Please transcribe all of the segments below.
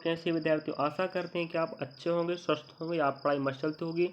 कैसे विद्यार्थियों, आशा करते हैं कि आप अच्छे होंगे, स्वस्थ होंगे, आप पढ़ाई मस्त चलती होगी।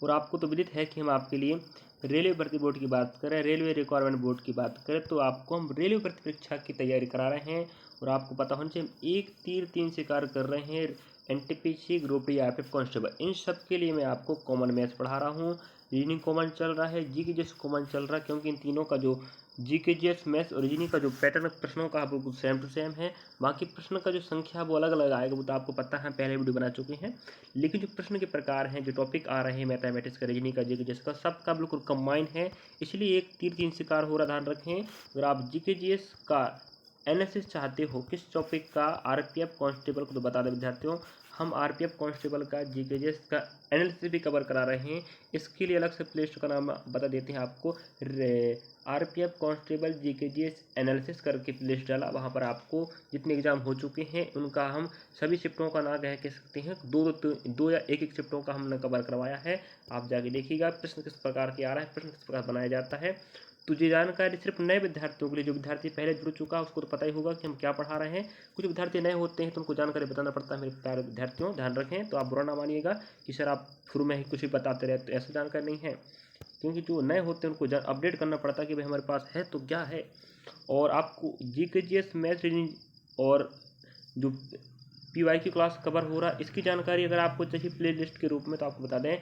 और आपको तो विदित है कि हम आपके लिए रेलवे भर्ती बोर्ड की बात करें, रेलवे रिक्वायरमेंट बोर्ड की बात करें, तो आपको हम रेलवे भर्ती परीक्षा की तैयारी करा रहे हैं। और आपको पता होना चाहिए हम एक तीर तीन शिकार कर रहे हैं, NTPC, group D, RPF, constable, इन सब के लिए मैं आपको कॉमन मैथ्स पढ़ा रहा हूँ। रीजनिंग कॉमन चल रहा है, जीके कॉमन चल रहा है, क्योंकि इन तीनों का जो जीकेजीएस, मैथ्स और रीजनिंग का जो पैटर्न प्रश्नों का बिल्कुल सेम टू सेम है। बाकी प्रश्न का जो संख्या वो अलग अलग आएगा, वो तो आपको पता है, पहले वीडियो बना चुके हैं। लेकिन जो प्रश्न के प्रकार हैं, जो टॉपिक आ रहे हैं मैथमेटिक्स का, रीजनिंग का, जीकेजीएस का, सबका बिल्कुल कंबाइन है। इसलिए एक तीर तीन शिकार हो रहा, ध्यान रखें। अगर आप जीकेजीएस का एनालिसिस चाहते हो किस टॉपिक का, आरपीएफ कांस्टेबल को, तो बता दें विद्यार्थियों, हम आरपीएफ कांस्टेबल का जीकेजीएस का एनालिसिस भी कवर करा रहे हैं। इसके लिए अलग से प्ले स्टोर का नाम बता देते हैं आपको, आरपीएफ कांस्टेबल जीकेजीएस एनालिसिस करके प्ले लिस्ट डाला, वहाँ पर आपको जितने एग्जाम हो चुके हैं उनका हम सभी शिफ्टों का ना कह सकते हैं, दो या एक शिफ्टों का हमने कवर करवाया है। आप जाके देखिएगा प्रश्न किस प्रकार के आ रहा है, प्रश्न किस प्रकार बनाया जाता है। तो ये जानकारी सिर्फ नए विद्यार्थियों के लिए, जो विद्यार्थी पहले जुड़ चुका है उसको तो पता ही होगा कि हम क्या पढ़ा रहे हैं। कुछ विद्यार्थी नए होते हैं तो उनको जानकारी बताना पड़ता है। मेरे प्यारे विद्यार्थियों, ध्यान रखें, तो आप बुरा ना मानिएगा कि सर आप शुरू में ही कुछ भी बताते रहे, तो ऐसा जानकारी नहीं है। क्योंकि जो नए होते हैं उनको अपडेट करना पड़ता है कि भाई हमारे पास है तो क्या है। और आपको जीकेजीएस, मैथ, रीजनिंग और जो पीवाई की क्लास कवर हो रहा है, इसकी जानकारी अगर आपको चाहिए प्ले लिस्ट के रूप में, तो आपको बता दें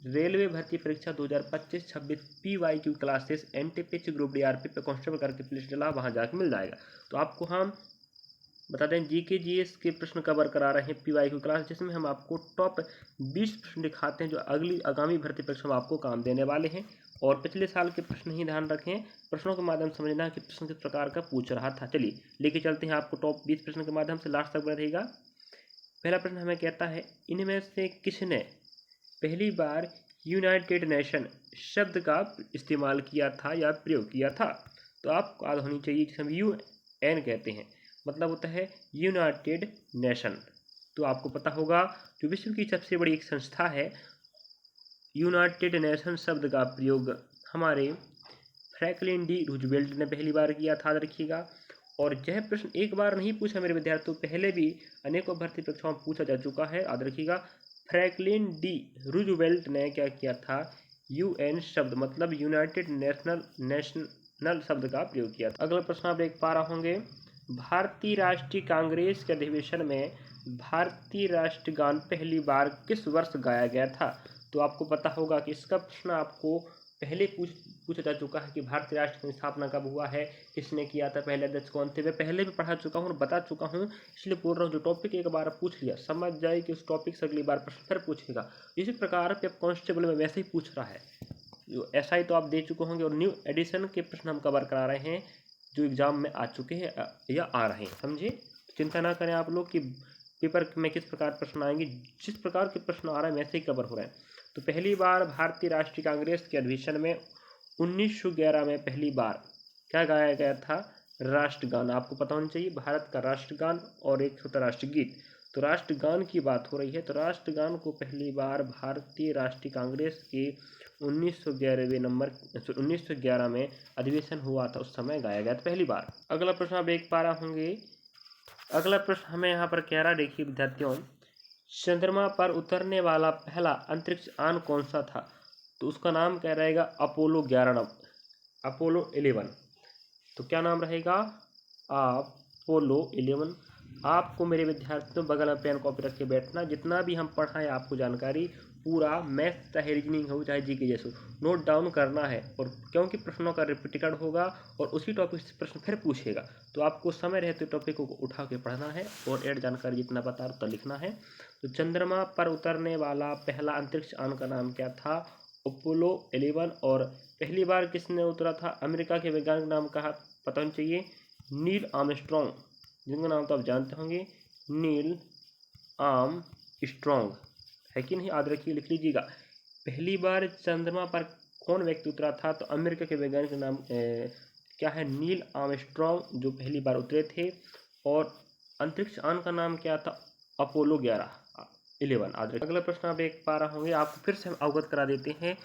रेलवे भर्ती परीक्षा 2025-26 पीवाई की classes NTPC, group D, RPF पे कांस्टेबल करके प्ले लिस्ट डला, वहाँ जाके मिल जाएगा। तो आपको हम बता दें जीकेजीएस के प्रश्न कवर करा रहे हैं पीवाई की क्लास, जिसमें हम आपको टॉप 20 प्रश्न दिखाते हैं जो आगामी भर्ती परीक्षा में आपको काम देने वाले हैं। और पिछले साल के प्रश्न ही ध्यान रखें, प्रश्नों के माध्यम से समझना कि प्रश्न किस प्रकार का पूछ रहा था। चलिए लेके चलते हैं आपको टॉप 20 प्रश्न के माध्यम से, लास्ट तक बना रहेगा। पहला प्रश्न हमें कहता है, इनमें से किसने पहली बार यूनाइटेड नेशन शब्द का इस्तेमाल किया था या प्रयोग किया था। तो आपको याद होनी चाहिए, जिसे हम UN कहते हैं, मतलब होता है यूनाइटेड नेशन। तो आपको पता होगा जो विश्व की सबसे बड़ी एक संस्था है, यूनाइटेड नेशन शब्द का प्रयोग हमारे फ्रैंकलिन डी रूजवेल्ट ने पहली बार किया था, रखिएगा। और यह प्रश्न एक बार नहीं पूछा मेरे विद्यार्थियों, पहले भी अनेकों भर्ती परीक्षाओं में पूछा जा चुका है, याद रखिएगा। फ्रैंकलिन डी रूजवेल्ट ने क्या किया था, UN शब्द मतलब यूनाइटेड नेशनल शब्द का प्रयोग किया था। अगला प्रश्न आप देख पा रहे होंगे, भारतीय राष्ट्रीय कांग्रेस के अधिवेशन में भारतीय राष्ट्रगान पहली बार किस वर्ष गाया गया था। तो आपको पता होगा कि इसका प्रश्न आपको पहले पूछा जा चुका है कि भारतीय राष्ट्र की स्थापना कब हुआ है, किसने किया था, पहले अध्यक्ष कौन थे। मैं पहले भी पढ़ा चुका हूँ और बता चुका हूँ, इसलिए बोल रहा हूँ जो टॉपिक एक बार पूछ लिया, समझ जाए कि उस टॉपिक से अगली बार प्रश्न फिर पूछेगा। इसी प्रकार पे कांस्टेबल में वैसे ही पूछ रहा है, जो SI तो आप दे चुके होंगे, और न्यू एडिशन के प्रश्न हम कवर करा रहे हैं जो एग्जाम में आ चुके हैं या आ रहे हैं, समझे। चिंता ना करें आप लोग कि पेपर में किस प्रकार प्रश्न आएंगे, जिस प्रकार के प्रश्न आ रहे हैं वैसे ही कवर हो रहे हैं। तो पहली बार भारतीय राष्ट्रीय कांग्रेस के अधिवेशन में 1911 में पहली बार क्या गाया गया था, राष्ट्रगान। आपको पता होना चाहिए भारत का राष्ट्रगान और एक होता राष्ट्रगीत, तो राष्ट्रगान की बात हो रही है। तो राष्ट्रगान को पहली बार भारतीय राष्ट्रीय कांग्रेस के 1911 में अधिवेशन हुआ था, उस समय गाया गया था पहली बार। अगला प्रश्न आप देख पा रहे होंगे, अगला प्रश्न हमें यहाँ पर कह रहा, देखिए विद्यार्थियों, चंद्रमा पर उतरने वाला पहला अंतरिक्ष यान कौन सा था। तो उसका नाम क्या रहेगा, अपोलो 11, अपोलो 11। तो क्या नाम रहेगा, अपोलो 11। आपको मेरे विद्यार्थियों बगल में पेन कॉपी रख के बैठना, जितना भी हम पढ़ाएं आपको जानकारी पूरा, मैथ चाहे रीजनिंग हो चाहे जीके जैसे, नोट डाउन करना है। और क्योंकि प्रश्नों का रिपीटेड होगा और उसी टॉपिक से प्रश्न फिर पूछेगा, तो आपको समय रहते टॉपिक को उठा के पढ़ना है और ऐड जानकारी जितना बता रहा उतना लिखना है। तो चंद्रमा पर उतरने वाला पहला अंतरिक्ष यान का नाम क्या था, अपोलो 11। और पहली बार किसने उतरा था, अमेरिका के वैज्ञानिक नाम का पता होना चाहिए, नील आर्मस्ट्रॉन्ग, जिनका नाम तो आप जानते होंगे, नील आर्मस्ट्रॉन्ग, है कि नहीं, याद रखिए, लिख लीजिएगा। पहली बार चंद्रमा पर कौन व्यक्ति उतरा था, तो अमेरिका के वैज्ञानिक नाम क्या है, नील आर्मस्ट्रॉन्ग, जो पहली बार उतरे थे। और अंतरिक्ष यान का नाम क्या था, अपोलो 11 11। अगला प्रश्न आप देख पा रहे होंगे, आपको फिर से हम अवगत करा देते हैं।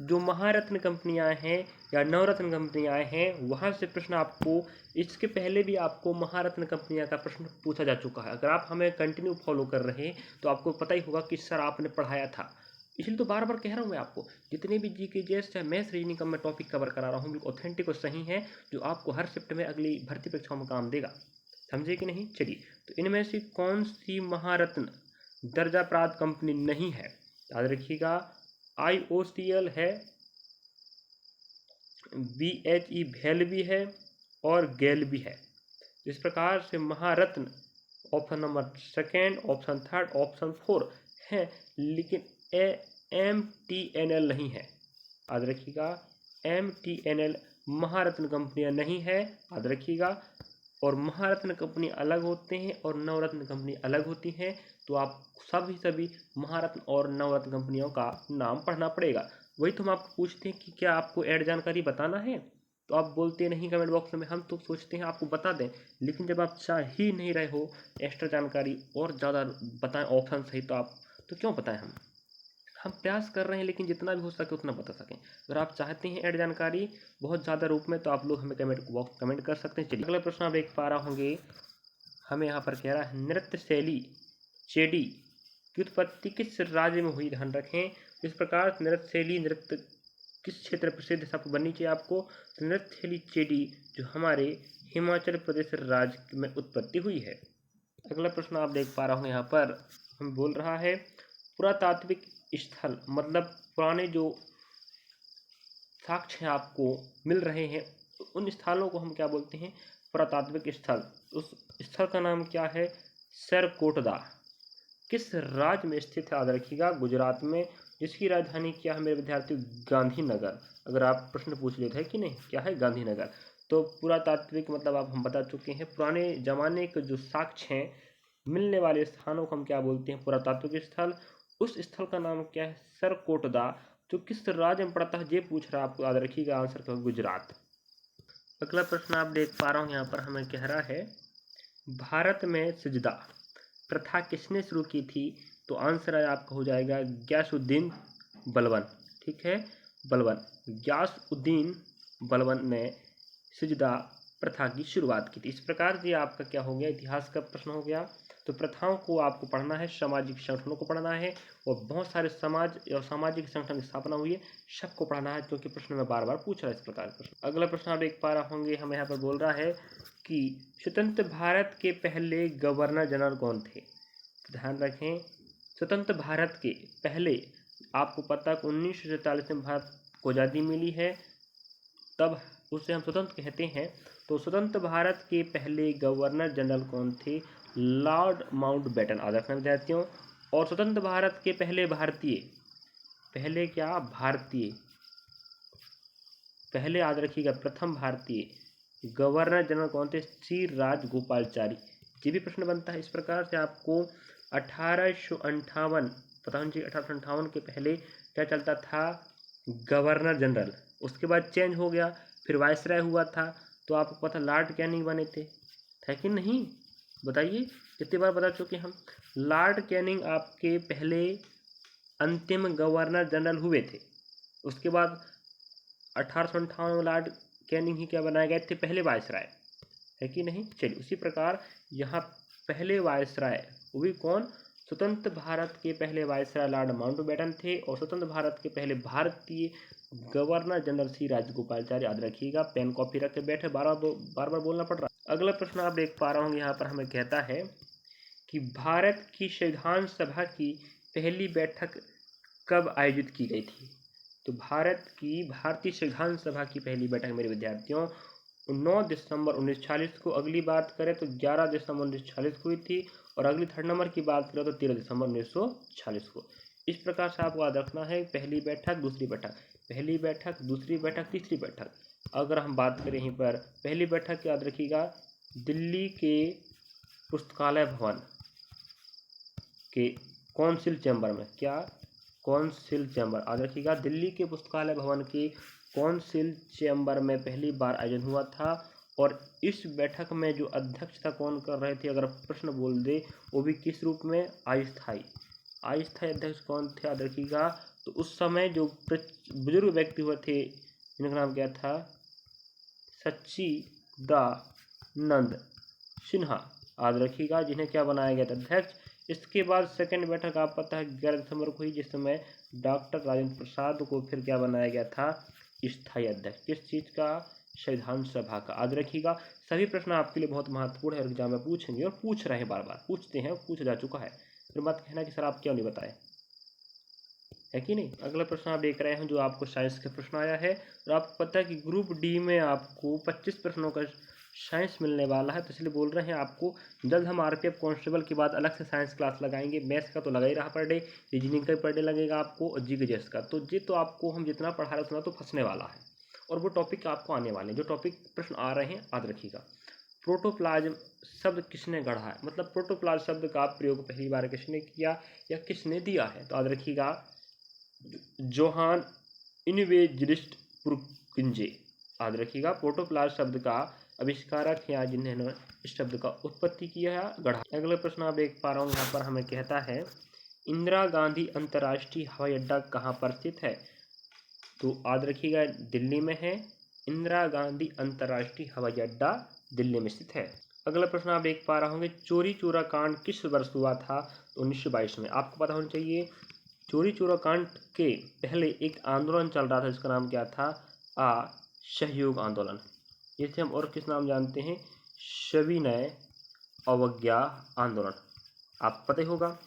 जो महारत्न कंपनियां हैं या नवरत्न कंपनियां हैं वहां से प्रश्न आपको, इसके पहले भी आपको महारत्न कंपनियां का प्रश्न पूछा जा चुका है। अगर आप हमें कंटिन्यू फॉलो कर रहे हैं तो आपको पता ही होगा कि सर आपने पढ़ाया था। इसलिए तो बार बार कह रहा हूँ मैं आपको, जितने भी जीके जीएस चाहे मैथ्स रीजनिंग का मैं टॉपिक कवर करा रहा हूँ बिल्कुल ऑथेंटिक और सही है, जो आपको हर शिफ्ट में अगली भर्ती परीक्षाओं में काम देगा। समझे कि नहीं? चलिए, तो इनमें से कौन सी महारत्न दर्जा प्राप्त कंपनी नहीं है? याद रखिएगा, IOCL है, BHE भेल भी है और गेल भी है। इस प्रकार से Maharatna option number second, option third, option 4 है, लेकिन MTNL नहीं है। याद रखिएगा, MTNL महारत्न कंपनियां नहीं है, याद रखिएगा। और महारत्न कंपनी अलग होते हैं और नवरत्न कंपनी अलग होती हैं, तो आप सभी महारत्न और नवरत्न कंपनियों का नाम पढ़ना पड़ेगा। वही तो हम आपको पूछते हैं कि क्या आपको ऐड जानकारी बताना है, तो आप बोलते नहीं कमेंट बॉक्स में, हम तो सोचते हैं आपको बता दें, लेकिन जब आप चाह ही नहीं रहे हो एक्स्ट्रा जानकारी और ज़्यादा बताएं ऑप्शन सही, तो क्यों बताएं? हम प्रयास कर रहे हैं, लेकिन जितना भी हो सके उतना बता सकें। अगर आप चाहते हैं ऐड जानकारी बहुत ज़्यादा रूप में, तो आप लोग हमें कमेंट बॉक्स कमेंट कर सकते हैं। चलिए, अगला प्रश्न आप देख पा रहे होंगे, हमें यहाँ पर कह रहा है नृत्य शैली चेडी की उत्पत्ति किस राज्य में हुई? ध्यान रखें, इस प्रकार नृत्य शैली नृत्य किस क्षेत्र प्रसिद्ध सबको बननी चाहिए आपको? तो नृत्य शैली चेडी जो हमारे हिमाचल प्रदेश राज्य में उत्पत्ति हुई है। अगला प्रश्न आप देख पा रहे होंगे, यहाँ पर हम बोल रहा है पुरातात्विक स्थल, मतलब पुराने जो साक्ष्य आपको मिल रहे हैं उन स्थलों को हम क्या बोलते हैं? पुरातात्विक स्थल। उस स्थल का नाम क्या है? सरकोटदा। किस राज्य में स्थित है? याद रखिएगा, गुजरात में। जिसकी राजधानी क्या है मेरे विद्यार्थी? गांधीनगर। अगर आप प्रश्न पूछ लेते हैं कि नहीं क्या है गांधीनगर, तो पुरातात्विक मतलब आप हम बता चुके हैं, पुराने जमाने के जो साक्ष्य हैं मिलने वाले स्थानों को हम क्या बोलते हैं? पुरातात्विक स्थल। उस स्थल का नाम क्या है? सरकोटदा। जो किस राज्य में पड़ता है ये पूछ रहा है आपको, याद रखिएगा, आंसर क्या? गुजरात। अगला प्रश्न आप देख पा रहा हूँ, यहाँ पर हमें कह रहा है भारत में सजदा प्रथा किसने शुरू की थी? तो आंसर है आपका हो जाएगा गयासुद्दीन बलबन। ठीक है, बलबन, गयासुद्दीन बलबन ने सजदा प्रथा की शुरुआत की थी। इस प्रकार से आपका क्या हो गया? इतिहास का प्रश्न हो गया। तो प्रथाओं को आपको पढ़ना है, सामाजिक संगठनों को पढ़ना है, और बहुत सारे समाज और सामाजिक संगठन की स्थापना हुई है, सबको पढ़ना है, क्योंकि प्रश्न में बार बार पूछ रहा है इस प्रकार प्रश्न। अगला प्रश्न आप देख पा रहे होंगे, हमें यहाँ पर बोल रहा है कि स्वतंत्र भारत के पहले गवर्नर जनरल कौन थे? ध्यान रखें, स्वतंत्र भारत के पहले, आपको पता है 1947 में भारत को आज़ादी मिली है, तब उसे हम स्वतंत्र कहते हैं। तो स्वतंत्र भारत के पहले गवर्नर जनरल कौन थे? Lord Mountbatten. आदर्श विद्यार्थियों, और स्वतंत्र भारत के पहले भारतीय, पहले क्या? भारतीय, पहले याद रखिएगा, प्रथम भारतीय गवर्नर जनरल कौन थे? श्री राजगोपालचारी। ये भी प्रश्न बनता है। इस प्रकार से आपको 1858, पता होना चाहिए 1858 के पहले क्या चलता था? Governor general. उसके बाद चेंज हो गया, फिर वायसराय हुआ था, तो आपको पता लॉर्ड कैनिंग बने थे, है कि नहीं? बताइए, कितनी बार बता चुके हम? लॉर्ड कैनिंग आपके पहले अंतिम गवर्नर जनरल हुए थे। उसके बाद 1858 में लॉर्ड कैनिंग ही क्या बनाए गए थे? पहले वायसराय, है कि नहीं? चलिए, उसी प्रकार यहाँ पहले वायसराय वो भी कौन? स्वतंत्र भारत के पहले वायसराय लॉर्ड माउंटबेटन थे, और स्वतंत्र भारत के पहले भारतीय गवर्नर जनरल श्री राजगोपालचारी। याद रखिएगा, पेन कॉपी रख के बैठे, बार बार बोलना पड़ रहा। अगला प्रश्न आप देख पा रहे होंगे, यहाँ पर हमें कहता है कि भारत की संविधान सभा की पहली बैठक कब आयोजित की गई थी? तो भारतीय संविधान सभा की पहली बैठक मेरे विद्यार्थियों 9 दिसंबर 1940 को। अगली बात करें तो 11 दिसंबर 1940 को हुई थी, और अगली थर्ड नंबर की बात करें तो 13 दिसंबर 1940 को। इस प्रकार से आपको याद रखना है, पहली बैठक, दूसरी बैठक, पहली बैठक, दूसरी बैठक, तीसरी बैठक। अगर हम बात करें यहीं पर पहली बैठक, याद रखिएगा, दिल्ली के पुस्तकालय भवन के काउंसिल चैम्बर में, क्या? Council chamber. याद रखिएगा, दिल्ली के पुस्तकालय भवन के काउंसिल चैम्बर में पहली बार आयोजन हुआ था। और इस बैठक में जो अध्यक्षता कौन कर रहे थे, अगर प्रश्न बोल दे, वो भी किस रूप में? अस्थाई अध्यक्ष कौन थे? याद रखिएगा, तो उस समय जो बुजुर्ग व्यक्ति हुए थे जिनका नाम क्या था, सच्चिदानंद सिन्हा, याद रखिएगा, जिन्हें क्या बनाया गया था अध्यक्ष। इसके बाद सेकंड बैठक आप पता है 11 दिसंबर को हुई, जिस समय डॉक्टर राजेंद्र प्रसाद को फिर क्या बनाया गया था, स्थायी अध्यक्ष। किस चीज़ का, संविधान सभा का, याद रखिएगा। सभी प्रश्न आपके लिए बहुत महत्वपूर्ण है और एग्जाम में पूछेंगे और पूछ रहे हैं, बार बार पूछते हैं, पूछा जा चुका है, फिर मत कहना कि सर आप क्यों नहीं बताए, है कि नहीं। अगला प्रश्न आप देख रहे हैं जो आपको साइंस का प्रश्न आया है, और आपको पता है कि ग्रुप डी में आपको 25 प्रश्नों का साइंस मिलने वाला है, तो इसलिए बोल रहे हैं आपको जल्द हम आरपीएफ कांस्टेबल के बाद अलग से साइंस क्लास लगाएंगे। मैथ्स का तो लगा ही रहा पर डे, रीजनिंग का भी पर डे लगेगा आपको, और जीके का। तो ये तो आपको हम जितना पढ़ा रहे उतना तो फंसने वाला है, और वो टॉपिक आपको आने वाले हैं। जो टॉपिक प्रश्न आ रहे हैं याद रखिएगा। प्रोटोप्लाज्म शब्द किसने गढ़ा है, मतलब प्रोटोप्लाज्म शब्द का प्रयोग पहली बार किसने किया या किसने दिया है, तो याद रखिएगा जोहान इन्वेजरिस्ट पुरकिंजे, याद रखिएगा। प्रोटोप्लाज्म शब्द का आविष्कारक या जिन्होंने इस शब्द का उत्पत्ति किया है, गढ़ा। अगला प्रश्न आप देख पा रहा हूँ यहाँ पर हमें कहता है इंदिरा गांधी अंतर्राष्ट्रीय हवाई अड्डा कहाँ पर स्थित है, तो याद रखिएगा दिल्ली में है। इंदिरा गांधी अंतर्राष्ट्रीय हवाई अड्डा दिल्ली में स्थित है। अगला प्रश्न आप देख पा रहे होंगे चोरी चोरा कांड किस वर्ष हुआ था, तो 1922 में। आपको पता होना चाहिए चोरी चोरा कांड के पहले एक आंदोलन चल रहा था जिसका नाम क्या था, असहयोग आंदोलन, जिसे हम और किस नाम जानते हैं, सविनय अवज्ञा आंदोलन। आप पता ही होगा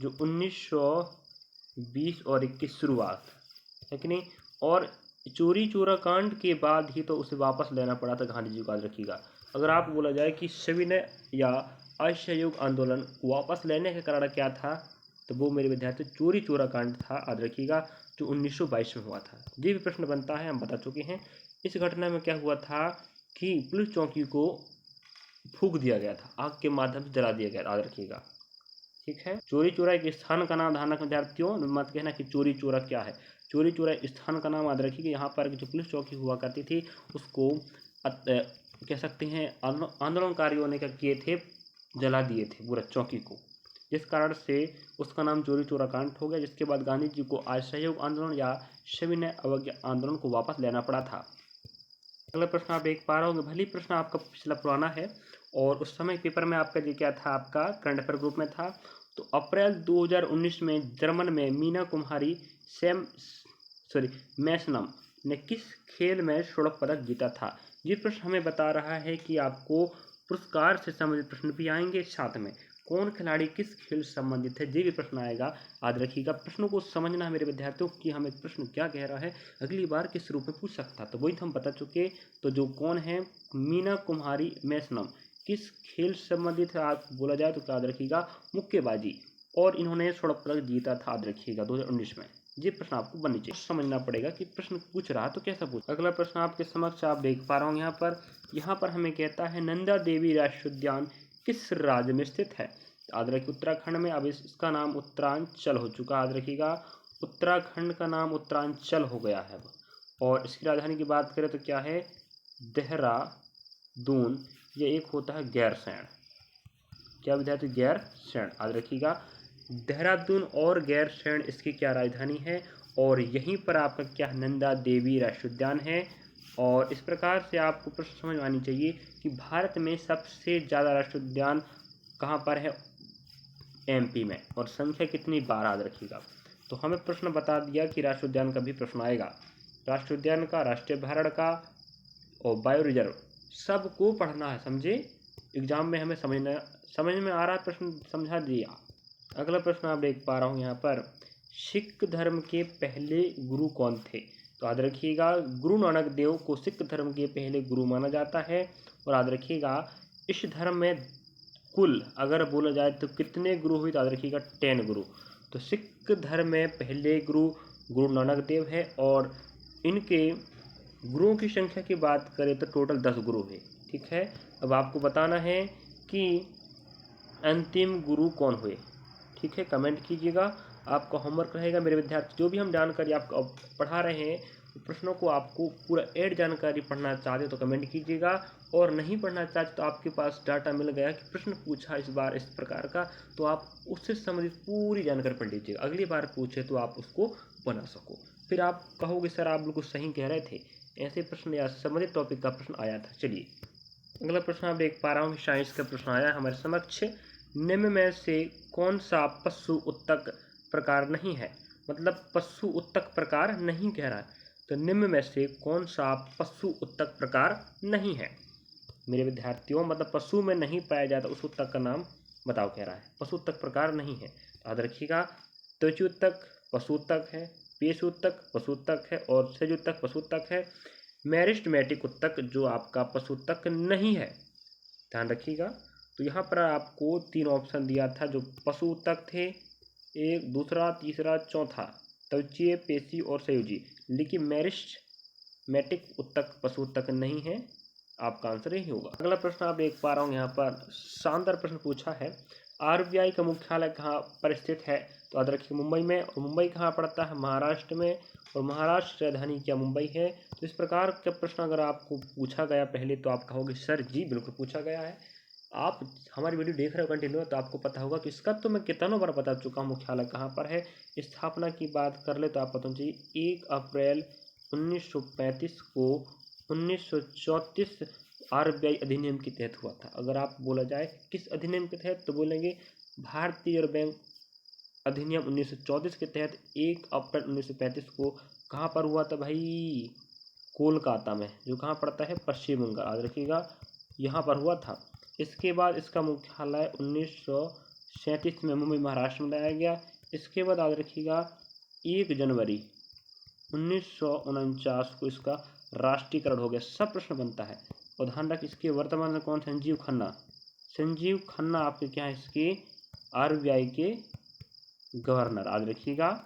जो 1920 और 21 शुरुआत है कि नहीं, और चोरी चोरा कांड के बाद ही तो उसे वापस लेना पड़ा था गांधी जी को, याद रखिएगा। अगर आप बोला जाए कि सविनय या असहयोग आंदोलन वापस लेने का कारण क्या था, तो वो मेरे विद्यार्थी चोरी चोरा कांड था, याद रखिएगा, जो 1922 में हुआ था। ये भी प्रश्न बनता है, हम बता चुके हैं। इस घटना में क्या हुआ था कि पुलिस चौकी को फूंक दिया गया था, आग के माध्यम से जला दिया गया, याद रखिएगा, ठीक है। चोरी चोरा एक स्थान का नाम, ध्यान रखना विद्यार्थियों, मत कहना कि चोरी चोरा क्या है। चोरी चोरा स्थान का नाम याद रखिएगा। यहाँ पर जो पुलिस चौकी हुआ करती थी उसको कह सकते हैं आंदोलनकारियों ने क्या किए थे, जला दिए थे पूरा चौकी को, जिस कारण से उसका नाम चोरी चोरा कांड हो गया, जिसके बाद गांधी जी को असहयोग आंदोलन या सविनय अवज्ञा आंदोलन को वापस लेना पड़ा था। अगला प्रश्न आप देख पा रहे होंगे, भले प्रश्न आपका पिछला पुराना है और उस समय पेपर में आपका ये क्या था, आपका करंट अफेयर ग्रुप में था। तो अप्रैल 2019 में जर्मन में मीना कुमारी मैसनम ने किस खेल में स्वर्ण पदक जीता था। ये प्रश्न हमें बता रहा है कि आपको पुरस्कार से संबंधित प्रश्न भी आएंगे, साथ में कौन खिलाड़ी किस खेल से संबंधित है ये भी प्रश्न आएगा, याद रखिएगा। प्रश्नों को समझना है मेरे विद्यार्थियों कि हमें प्रश्न क्या कह रहा है, अगली बार किस रूप में पूछ सकता, तो वही तो हम बता चुके। तो जो कौन है, मीना कुमारी मैसनम किस खेल से संबंधित है, आप बोला जाए तो याद रखिएगा मुक्केबाजी, और इन्होंने स्वर्ण पदक जीता था, याद रखिएगा 2019 में। ये प्रश्न आपको बननी चाहिए, समझना पड़ेगा कि प्रश्न पूछ रहा तो कैसा पूछ। अगला प्रश्न आपके समक्ष आप देख पा रहा हूँ यहाँ पर हमें कहता है नंदा देवी राष्ट्रीय उद्यान किस राज्य में स्थित है, याद रखिए उत्तराखंड में। अब इसका नाम उत्तरांचल हो चुका, याद रखिएगा उत्तराखंड का नाम उत्तरांचल हो गया है। और इसकी राजधानी की बात करें तो क्या है, देहरादून। ये एक होता है गैरसैंण, क्या विद्यार्थी, गैरसैंण, याद रखिएगा देहरादून और गैरसैंण इसकी क्या राजधानी है, और यहीं पर आपका क्या नंदा देवी राष्ट्रीय उद्यान है। और इस प्रकार से आपको प्रश्न समझ में आनी चाहिए कि भारत में सबसे ज़्यादा राष्ट्रीय उद्यान कहाँ पर है, एमपी में, और संख्या कितनी, 12, याद रखिएगा। तो हमें प्रश्न बता दिया कि राष्ट्रीय उद्यान का भी प्रश्न आएगा, राष्ट्रीय उद्यान का, राष्ट्रीय अभ्यारण्य का और बायो रिजर्व सबको पढ़ना है, समझे। एग्जाम में हमें समझ में आ रहा है, प्रश्न समझा दिया। अगला प्रश्न आप देख पा रहा हूँ यहाँ पर, सिख धर्म के पहले गुरु कौन थे, तो याद रखिएगा गुरु नानक देव को सिख धर्म के पहले गुरु माना जाता है। और याद रखिएगा इस धर्म में कुल अगर बोला जाए तो कितने गुरु हुए, तो याद रखिएगा 10 गुरु। तो सिख धर्म में पहले गुरु नानक देव है, और इनके गुरुओं की संख्या की बात करें तो टोटल 10 गुरु है, ठीक है। अब आपको बताना है कि अंतिम गुरु कौन हुए, ठीक है, कमेंट कीजिएगा। आपका होमवर्क रहेगा मेरे विद्यार्थी, जो भी हम जानकारी आपको पढ़ा रहे हैं तो प्रश्नों को आपको पूरा ऐड जानकारी पढ़ना चाहते हो तो कमेंट कीजिएगा, और नहीं पढ़ना चाहते तो आपके पास डाटा मिल गया कि प्रश्न पूछा इस बार इस प्रकार का, तो आप उससे संबंधित पूरी जानकारी पढ़ लीजिएगा, अगली बार पूछे तो आप उसको बना सको। फिर आप कहोगे सर आप बिल्कुल सही कह रहे थे, ऐसे प्रश्न या संबंधित टॉपिक का प्रश्न आया था। चलिए अगला प्रश्न आप देख पा रहा हूँ कि साइंस का प्रश्न आया हमारे समक्ष। निम्न में से कौन सा पशु उत्तक प्रकार नहीं है, मतलब पशु उत्तक प्रकार नहीं कह रहा है, तो निम्न में से कौन सा पशु उत्तक प्रकार नहीं है मेरे विद्यार्थियों, मतलब पशु में नहीं पाया जाता उस उत्तक का नाम बताओ कह रहा है, पशु उत्तक प्रकार नहीं है। याद रखिएगा, त्वचा उत्तक पशु उत्तक है, पेश उत्तक पशु उत्तक है, और सेज उत्तक पशु उत्तक है। मेरिस्टेमेटिक उत्तक जो आपका पशु उत्तक नहीं है, ध्यान रखिएगा। तो यहाँ पर आपको 3 ऑप्शन दिया था जो पशु उत्तक थे, एक दूसरा तीसरा चौथा, त्वचीय पेशी और संयोजी, लेकिन मेरिस्टेमेटिक उत्तक पशु उत्तक नहीं है, आपका आंसर यही होगा। अगला प्रश्न आप देख पा रहा हूँ यहाँ पर शानदार प्रश्न पूछा है, आरबीआई का मुख्यालय कहाँ पर स्थित है, तो याद रखिए मुंबई में, और मुंबई कहाँ पड़ता है, महाराष्ट्र में, और महाराष्ट्र राजधानी क्या मुंबई है। तो इस प्रकार का प्रश्न अगर आपको पूछा गया पहले तो आप कहोगे सर जी बिल्कुल पूछा गया है, आप हमारी वीडियो देख रहे हो कंटिन्यू तो आपको पता होगा कि इसका तो मैं कितनों बार बता चुका हूँ मुख्यालय कहाँ पर है। स्थापना की बात कर ले तो आप पता चाहिए 1 अप्रैल 1935 को 1934 आरबीआई अधिनियम के तहत हुआ था। अगर आप बोला जाए किस अधिनियम के तहत तो बोलेंगे भारतीय रिजर्व बैंक अधिनियम 1934 के तहत 1 अप्रैल 1935 को कहाँ पर हुआ था भाई, कोलकाता में, जो कहाँ पड़ता है पश्चिम बंगाल, याद रखिएगा यहाँ पर हुआ था। इसके बाद इसका मुख्यालय 1937 में मुंबई महाराष्ट्र में लाया गया। इसके बाद याद रखिएगा 1 जनवरी 1949 को इसका राष्ट्रीयकरण हो गया। सब प्रश्न बनता है, और ध्यान रख इसके वर्तमान में कौन, संजीव खन्ना आपके क्या है इसके आरबीआई के गवर्नर, याद रखिएगा।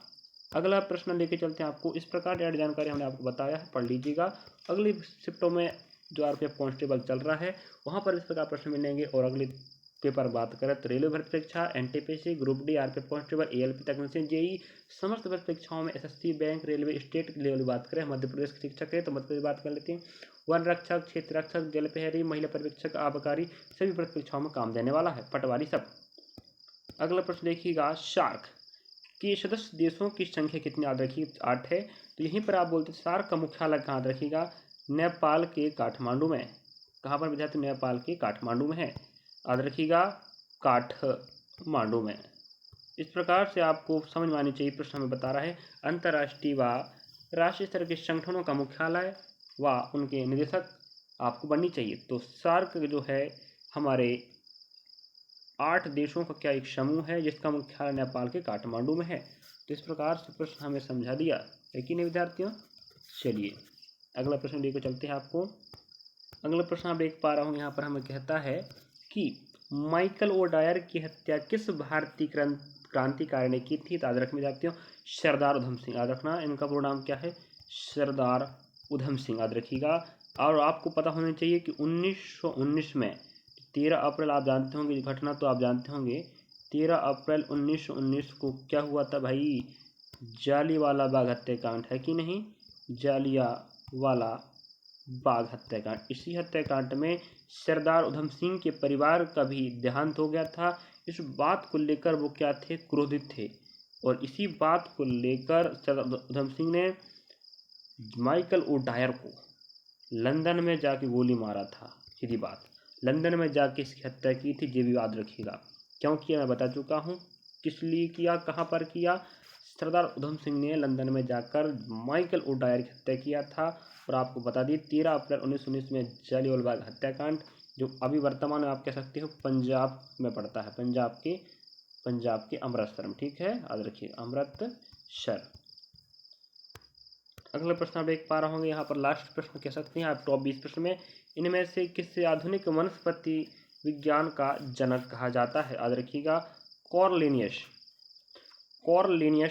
अगला प्रश्न लेके चलते हैं आपको, इस प्रकार ऐड जानकारी हमने आपको बताया है, पढ़ लीजिएगा। अगली शिफ्टों में जो आरपीएफ कांस्टेबल चल रहा है वहाँ पर इस प्रकार प्रश्न मिलेंगे, और अगले पेपर बात करें तो रेलवे भर्ती परीक्षा, NTPC, group D, RPF constable, ALP technician, JE, समस्त भर्ती परीक्षाओं में SSC, bank, railway, state level बात करें, मध्य प्रदेश के शिक्षक है तो मध्य प्रदेश बात कर लेते हैं, वन रक्षक, क्षेत्र रक्षक, जल प्रहरी, महिला पर्यवेक्षक, आबकारी, सभी भर्ती परीक्षाओं में काम देने वाला है, पटवारी सब। अगला प्रश्न देखिएगा, सार्क के सदस्य देशों की संख्या कितनी, याद रखिए 8 है। तो यहीं पर आप बोलते हैं सार्क का मुख्यालय कहाँ, याद रखिएगा नेपाल के काठमांडू में। कहाँ पर विद्यार्थी, नेपाल के काठमांडू में है, याद रखिएगा काठमांडू में। इस प्रकार से आपको समझ में आनी चाहिए, प्रश्न हमें बता रहा है अंतर्राष्ट्रीय व राष्ट्रीय स्तर के संगठनों का मुख्यालय व उनके निदेशक आपको बननी चाहिए। तो सार्क जो है हमारे 8 देशों का क्या एक समूह है जिसका मुख्यालय नेपाल के काठमांडू में है। तो इस प्रकार से प्रश्न हमें समझा दिया है कि नहीं विद्यार्थियों। चलिए अगला प्रश्न लेकर चलते हैं आपको। अगला प्रश्न आप देख पा रहा हूँ यहाँ पर हमें कहता है कि माइकल ओडायर की हत्या किस भारतीय क्रांतिकारी ने की थी। तो याद रखना विद्यार्थियों सरदार उधम सिंह, याद रखना इनका पूरा नाम क्या है, सरदार उधम सिंह, याद रखिएगा। और आपको पता होना चाहिए कि 1919 में 13 अप्रैल आप जानते होंगे घटना, तो आप जानते होंगे 13 अप्रैल 1919 को क्या हुआ था भाई, जालियांवाला बाग हत्याकांड, है कि नहीं, जालियांवाला बाग हत्याकांड। इसी हत्याकांड में सरदार उधम सिंह के परिवार का भी देहांत हो गया था। इस बात को लेकर वो क्या थे, क्रोधित थे, और इसी बात को लेकर सरदार उधम सिंह ने माइकल ओडायर को लंदन में जाके गोली मारा था। सीधी बात, लंदन में जाके इसकी हत्या की थी, ये भी याद रखिएगा। क्यों किया मैं बता चुका हूँ, किस लिए किया, कहाँ पर किया। सरदार उधम सिंह ने लंदन में जाकर माइकल ओडायर की हत्या किया था। और आपको बता दी 13 अप्रैल 1919 में जालियांवाला बाग हत्याकांड, जो अभी वर्तमान में आप कह सकते हो पंजाब में पड़ता है, पंजाब के अमृतसर में, ठीक है, याद रखिए अमृतसर। अगला प्रश्न आप देख पा रहे होंगे यहाँ पर लास्ट प्रश्न कह सकते हैं आप टॉप 20 प्रश्न में, इनमें से किससे आधुनिक वनस्पति विज्ञान का जनक कहा जाता है। याद रखिएगा कॉर्लिनियस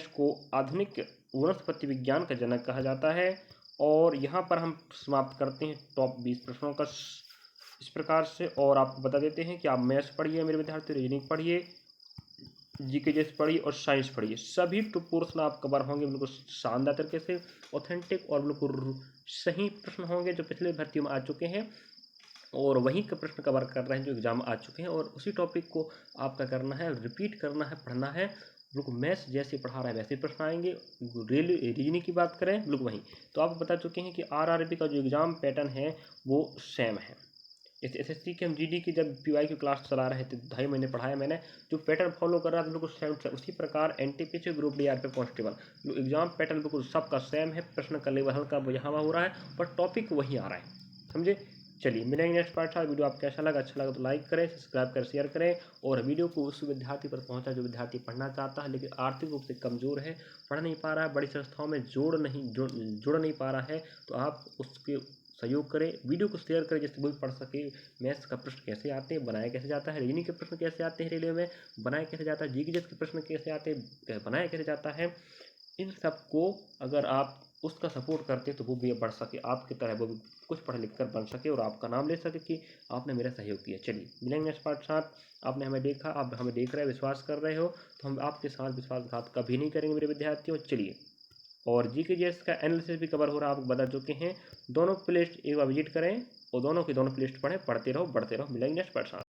को आधुनिक वनस्पति विज्ञान का जनक कहा जाता है। और यहाँ पर हम समाप्त करते हैं टॉप 20 प्रश्नों का इस प्रकार से। और आपको बता देते हैं कि आप मैथ्स पढ़िए मेरे विद्यार्थी, रीजनिंग पढ़िए, जीके जैसे पढ़िए और साइंस पढ़िए, सभी पोर्शन आप कवर होंगे बिल्कुल शानदार तरीके से, ऑथेंटिक और बिल्कुल सही प्रश्न होंगे जो पिछले भर्तियों में आ चुके हैं और वहीं के प्रश्न कवर कर रहे हैं जो एग्जाम आ चुके हैं, और उसी टॉपिक को आपका करना है, रिपीट करना है, पढ़ना है। बिल्कुल मैथ्स जैसे पढ़ा रहा है वैसे ही प्रश्न आएंगे। रेलवे रीजनिंग की बात करें बिल्कुल वहीं, तो आप बता चुके हैं कि आरआरबी का जो एग्ज़ाम पैटर्न है वो सेम है। इस एसएससी के हम जीडी की जब पीवाई की क्लास चला रहे थे 2.5 महीने पढ़ाया मैंने, जो पैटर्न फॉलो कर रहा था बिल्कुल सेम सेम, उसी प्रकार NTPC group D RP constable exam pattern बिल्कुल सबका सेम है। प्रश्न का लेवल हल्का यहाँ हो रहा है पर टॉपिक वही आ रहा है, समझे। चलिए मिलेंगे नेक्स्ट पार्ट था। वीडियो आपको कैसा लगा, अच्छा लगा तो लाइक करें, सब्सक्राइब करें, शेयर करें, और वीडियो को उस विद्यार्थी पर पहुंचा जो विद्यार्थी पढ़ना चाहता है लेकिन आर्थिक रूप से कमज़ोर है, पढ़ नहीं पा रहा है, बड़ी संस्थाओं में जुड़ नहीं पा रहा है, तो आप उसके सहयोग करें, वीडियो को शेयर करें जिससे वो भी पढ़ सके। मैथ्स का प्रश्न कैसे आते हैं, बनाया कैसे जाता है, रीजनिंग के प्रश्न कैसे आते हैं रेलवे में, बनाया कैसे जाता है, जीके के प्रश्न कैसे आते हैं, बनाया कैसे जाता है, इन सबको अगर आप उसका सपोर्ट करते तो वो भी बढ़ सके, आपकी तरह वो भी कुछ पढ़ लिख कर बन सके और आपका नाम ले सके कि आपने मेरा सहयोग किया। चलिए मिलेंगे नेक्स्ट पार्ट साथ। आपने हमें देखा, आप हमें देख रहे हैं, विश्वास कर रहे हो, तो हम आपके साथ विश्वासघात कभी नहीं करेंगे मेरे विद्यार्थियों। चलिए, और जीके जीएस का एनालिसिस भी कवर हो रहा है, आपको बता चुके हैं। दोनों प्लेलिस्ट एक बार विजिट करें और दोनों की दोनों प्लेलिस्ट पढ़ें, पढ़ते रहो, बढ़ते रहो। मिलेंगे नेक्स्ट पार्ट साथ।